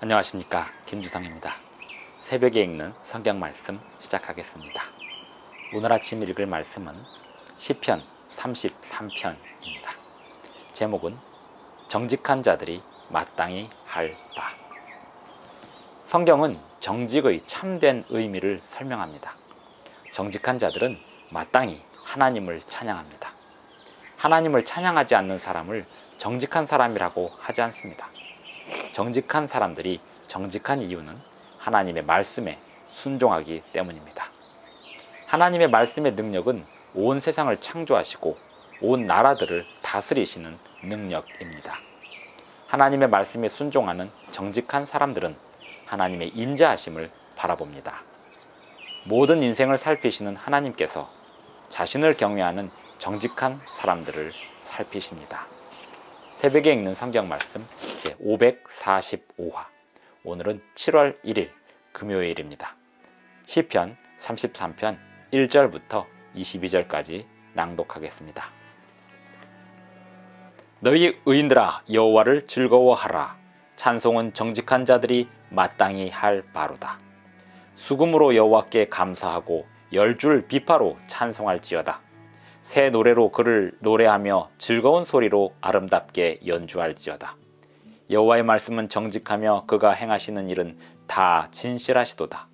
안녕하십니까, 김주성입니다. 새벽에 읽는 성경 말씀 시작하겠습니다. 오늘 아침 읽을 말씀은 시편 33편입니다. 제목은 정직한 자들이 마땅히 할 바. 성경은 정직의 참된 의미를 설명합니다. 정직한 자들은 마땅히 하나님을 찬양합니다. 하나님을 찬양하지 않는 사람을 정직한 사람이라고 하지 않습니다. 정직한 사람들이 정직한 이유는 하나님의 말씀에 순종하기 때문입니다. 하나님의 말씀의 능력은 온 세상을 창조하시고 온 나라들을 다스리시는 능력입니다. 하나님의 말씀에 순종하는 정직한 사람들은 하나님의 인자하심을 바라봅니다. 모든 인생을 살피시는 하나님께서 자신을 경외하는 정직한 사람들을 살피십니다. 새벽에 읽는 성경 말씀 제545화. 오늘은 7월 1일 금요일입니다. 시편 33편 1절부터 22절까지 낭독하겠습니다. 너희 의인들아, 여호와를 즐거워하라. 찬송은 정직한 자들이 마땅히 할 바로다. 수금으로 여호와께 감사하고 열줄 비파로 찬송할지어다. 새 노래로 그를 노래하며 즐거운 소리로 아름답게 연주할지어다. 여호와의 말씀은 정직하며 그가 행하시는 일은 다 진실하시도다.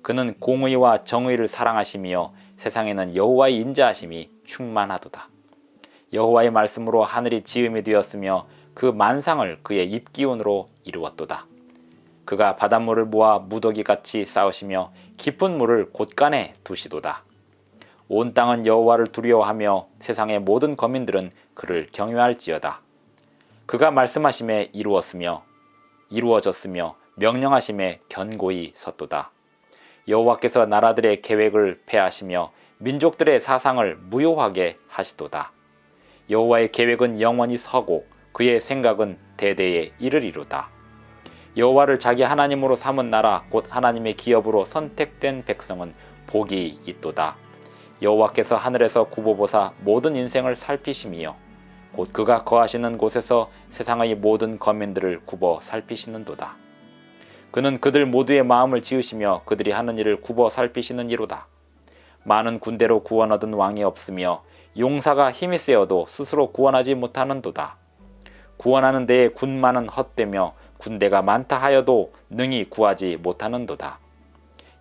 그는 공의와 정의를 사랑하시며 세상에는 여호와의 인자하심이 충만하도다. 여호와의 말씀으로 하늘이 지음이 되었으며 그 만상을 그의 입기운으로 이루었도다. 그가 바닷물을 모아 무더기같이 쌓으시며 깊은 물을 곳간에 두시도다. 온 땅은 여호와를 두려워하며 세상의 모든 거민들은 그를 경외할지어다. 그가 말씀하심에 이루어졌으며 명령하심에 견고히 섰도다. 여호와께서 나라들의 계획을 폐하시며 민족들의 사상을 무효하게 하시도다. 여호와의 계획은 영원히 서고 그의 생각은 대대에 이르리로다. 여호와를 자기 하나님으로 삼은 나라 곧 하나님의 기업으로 선택된 백성은 복이 있도다. 여호와께서 하늘에서 굽어보사 모든 인생을 살피심이요 곧 그가 거하시는 곳에서 세상의 모든 거민들을 굽어 살피시는도다. 그는 그들 모두의 마음을 지으시며 그들이 하는 일을 굽어 살피시는 이로다. 많은 군대로 구원 얻은 왕이 없으며 용사가 힘이 세어도 스스로 구원하지 못하는도다. 구원하는 데에 군마는 헛되며 군대가 많다 하여도 능히 구하지 못하는도다.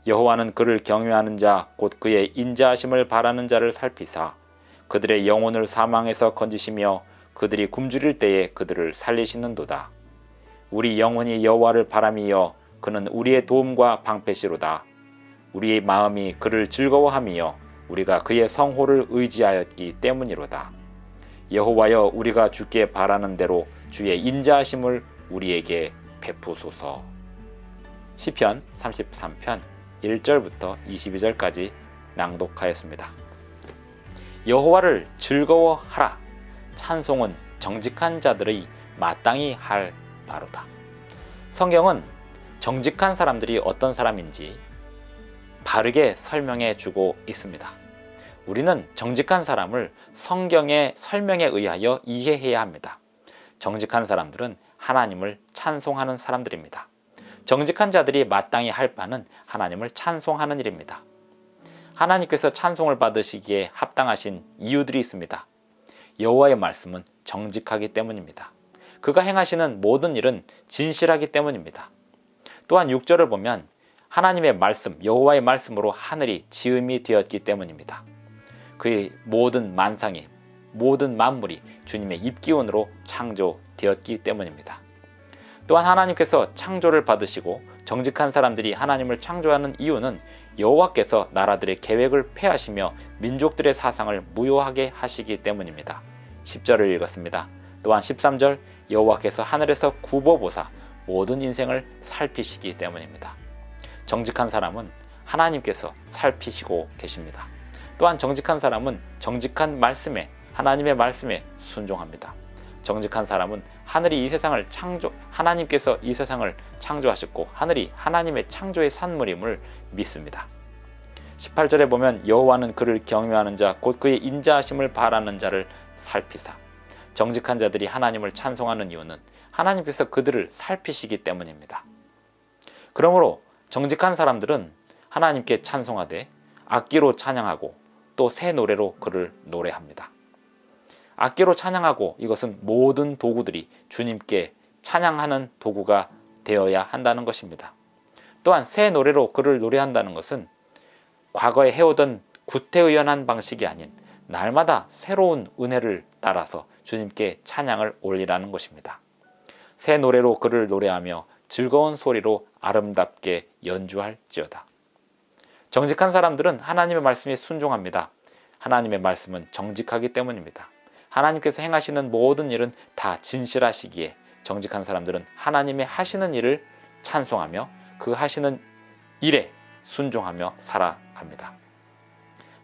여호와는 그를 경외하는 자 곧 그의 인자하심을 바라는 자를 살피사 그들의 영혼을 사망에서 건지시며 그들이 굶주릴 때에 그들을 살리시는도다. 우리 영혼이 여호와를 바람이여 그는 우리의 도움과 방패시로다. 우리의 마음이 그를 즐거워함이여 우리가 그의 성호를 의지하였기 때문이로다. 여호와여, 우리가 주께 바라는 대로 주의 인자하심을 우리에게 베푸소서. 시편 33편 1절부터 22절까지 낭독하였습니다. 여호와를 즐거워하라. 찬송은 정직한 자들의 마땅히 할 바로다. 성경은 정직한 사람들이 어떤 사람인지 바르게 설명해 주고 있습니다. 우리는 정직한 사람을 성경의 설명에 의하여 이해해야 합니다. 정직한 사람들은 하나님을 찬송하는 사람들입니다. 정직한 자들이 마땅히 할 바는 하나님을 찬송하는 일입니다. 하나님께서 찬송을 받으시기에 합당하신 이유들이 있습니다. 여호와의 말씀은 정직하기 때문입니다. 그가 행하시는 모든 일은 진실하기 때문입니다. 또한 6절을 보면 하나님의 말씀, 여호와의 말씀으로 하늘이 지음이 되었기 때문입니다. 그의 모든 만상이, 모든 만물이 주님의 입기운으로 창조되었기 때문입니다. 또한 하나님께서 창조를 받으시고 정직한 사람들이 하나님을 창조하는 이유는 여호와께서 나라들의 계획을 폐하시며 민족들의 사상을 무효하게 하시기 때문입니다. 10절을 읽었습니다. 또한 13절, 여호와께서 하늘에서 굽어보사 모든 인생을 살피시기 때문입니다. 정직한 사람은 하나님께서 살피시고 계십니다. 또한 정직한 사람은 정직한 말씀에, 하나님의 말씀에 순종합니다. 정직한 사람은 하나님께서 이 세상을 창조하셨고 하늘이 하나님의 창조의 산물임을 믿습니다. 18절에 보면 여호와는 그를 경외하는 자 곧 그의 인자하심을 바라는 자를 살피사. 정직한 자들이 하나님을 찬송하는 이유는 하나님께서 그들을 살피시기 때문입니다. 그러므로 정직한 사람들은 하나님께 찬송하되 악기로 찬양하고 또 새 노래로 그를 노래합니다. 악기로 찬양하고, 이것은 모든 도구들이 주님께 찬양하는 도구가 되어야 한다는 것입니다. 또한 새 노래로 그를 노래한다는 것은 과거에 해오던 구태의연한 방식이 아닌 날마다 새로운 은혜를 따라서 주님께 찬양을 올리라는 것입니다. 새 노래로 그를 노래하며 즐거운 소리로 아름답게 연주할지어다. 정직한 사람들은 하나님의 말씀에 순종합니다. 하나님의 말씀은 정직하기 때문입니다. 하나님께서 행하시는 모든 일은 다 진실하시기에 정직한 사람들은 하나님의 하시는 일을 찬송하며 그 하시는 일에 순종하며 살아갑니다.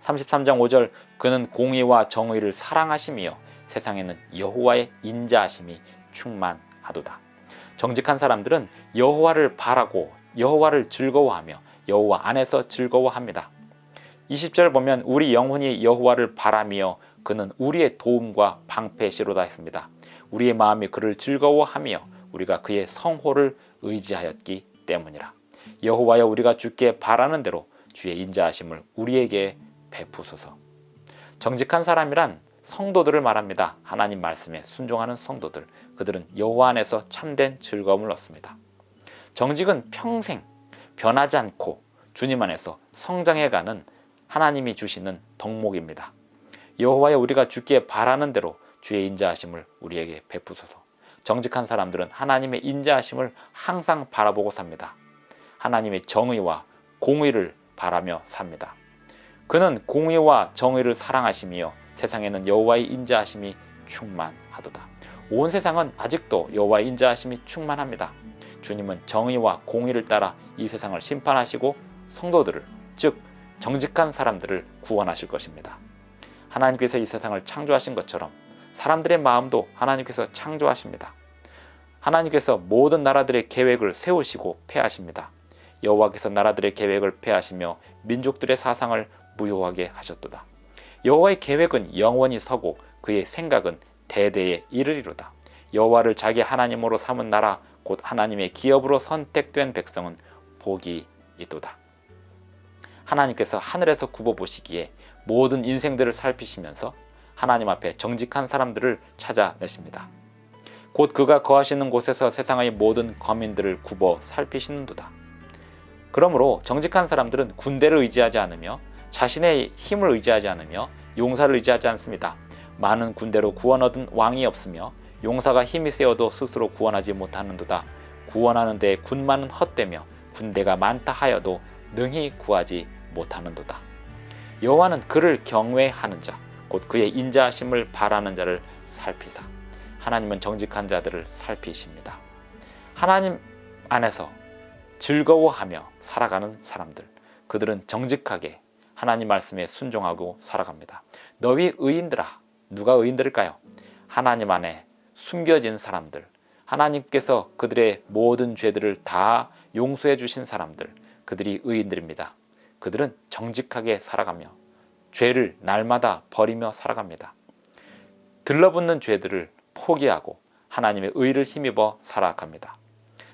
33장 5절, 그는 공의와 정의를 사랑하시며 세상에는 여호와의 인자하심이 충만하도다. 정직한 사람들은 여호와를 바라고 여호와를 즐거워하며 여호와 안에서 즐거워합니다. 20절 보면 우리 영혼이 여호와를 바라며 그는 우리의 도움과 방패시로다 했습니다. 우리의 마음이 그를 즐거워하며 우리가 그의 성호를 의지하였기 때문이라. 여호와여, 우리가 주께 바라는 대로 주의 인자하심을 우리에게 베푸소서. 정직한 사람이란 성도들을 말합니다. 하나님 말씀에 순종하는 성도들, 그들은 여호와 안에서 참된 즐거움을 얻습니다. 정직은 평생 변하지 않고 주님 안에서 성장해가는 하나님이 주시는 덕목입니다. 여호와여, 우리가 주께 바라는 대로 주의 인자하심을 우리에게 베푸소서. 정직한 사람들은 하나님의 인자하심을 항상 바라보고 삽니다. 하나님의 정의와 공의를 바라며 삽니다. 그는 공의와 정의를 사랑하시며 세상에는 여호와의 인자하심이 충만하도다. 온 세상은 아직도 여호와의 인자하심이 충만합니다. 주님은 정의와 공의를 따라 이 세상을 심판하시고 성도들을, 즉 정직한 사람들을 구원하실 것입니다. 하나님께서 이 세상을 창조하신 것처럼 사람들의 마음도 하나님께서 창조하십니다. 하나님께서 모든 나라들의 계획을 세우시고 폐하십니다. 여호와께서 나라들의 계획을 폐하시며 민족들의 사상을 무효하게 하셨도다. 여호와의 계획은 영원히 서고 그의 생각은 대대에 이르리로다. 여호와를 자기 하나님으로 삼은 나라, 곧 하나님의 기업으로 선택된 백성은 복이 있도다. 하나님께서 하늘에서 굽어보시기에 모든 인생들을 살피시면서 하나님 앞에 정직한 사람들을 찾아내십니다. 곧 그가 거하시는 곳에서 세상의 모든 거민들을 굽어 살피시는도다. 그러므로 정직한 사람들은 군대를 의지하지 않으며 자신의 힘을 의지하지 않으며 용사를 의지하지 않습니다. 많은 군대로 구원 얻은 왕이 없으며 용사가 힘이 세어도 스스로 구원하지 못하는도다. 구원하는 데 군마는 헛되며 군대가 많다 하여도 능히 구하지 못하는도다. 여호와는 그를 경외하는 자, 곧 그의 인자하심을 바라는 자를 살피사. 하나님은 정직한 자들을 살피십니다. 하나님 안에서 즐거워하며 살아가는 사람들, 그들은 정직하게 하나님 말씀에 순종하고 살아갑니다. 너희 의인들아, 누가 의인들일까요? 하나님 안에 숨겨진 사람들, 하나님께서 그들의 모든 죄들을 다 용서해 주신 사람들, 그들이 의인들입니다. 그들은 정직하게 살아가며 죄를 날마다 버리며 살아갑니다. 들러붙는 죄들을 포기하고 하나님의 의를 힘입어 살아갑니다.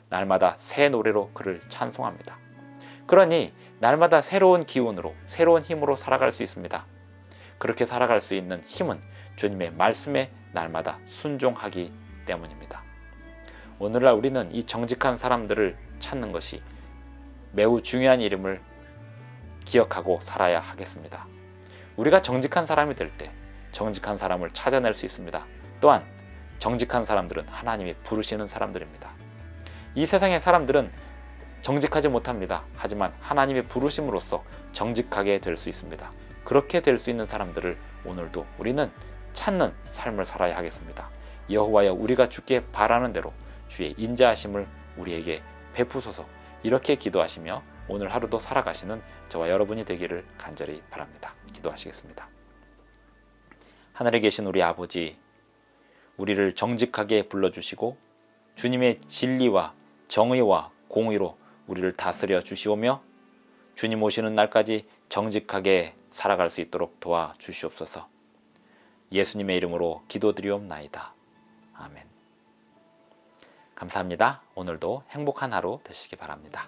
날마다 새 노래로 그를 찬송합니다. 그러니 날마다 새로운 기운으로, 새로운 힘으로 살아갈 수 있습니다. 그렇게 살아갈 수 있는 힘은 주님의 말씀에 날마다 순종하기 때문입니다. 오늘날 우리는 이 정직한 사람들을 찾는 것이 매우 중요한 일임을 기억하고 살아야 하겠습니다. 우리가 정직한 사람이 될 때 정직한 사람을 찾아낼 수 있습니다. 또한 정직한 사람들은 하나님이 부르시는 사람들입니다. 이 세상의 사람들은 정직하지 못합니다. 하지만 하나님의 부르심으로써 정직하게 될 수 있습니다. 그렇게 될 수 있는 사람들을 오늘도 우리는 찾는 삶을 살아야 하겠습니다. 여호와여, 우리가 주께 바라는 대로 주의 인자하심을 우리에게 베푸소서. 이렇게 기도하시며 오늘 하루도 살아가시는 저와 여러분이 되기를 간절히 바랍니다. 기도하시겠습니다. 하늘에 계신 우리 아버지, 우리를 정직하게 불러주시고 주님의 진리와 정의와 공의로 우리를 다스려 주시오며 주님 오시는 날까지 정직하게 살아갈 수 있도록 도와주시옵소서. 예수님의 이름으로 기도드리옵나이다. 아멘. 감사합니다. 오늘도 행복한 하루 되시기 바랍니다.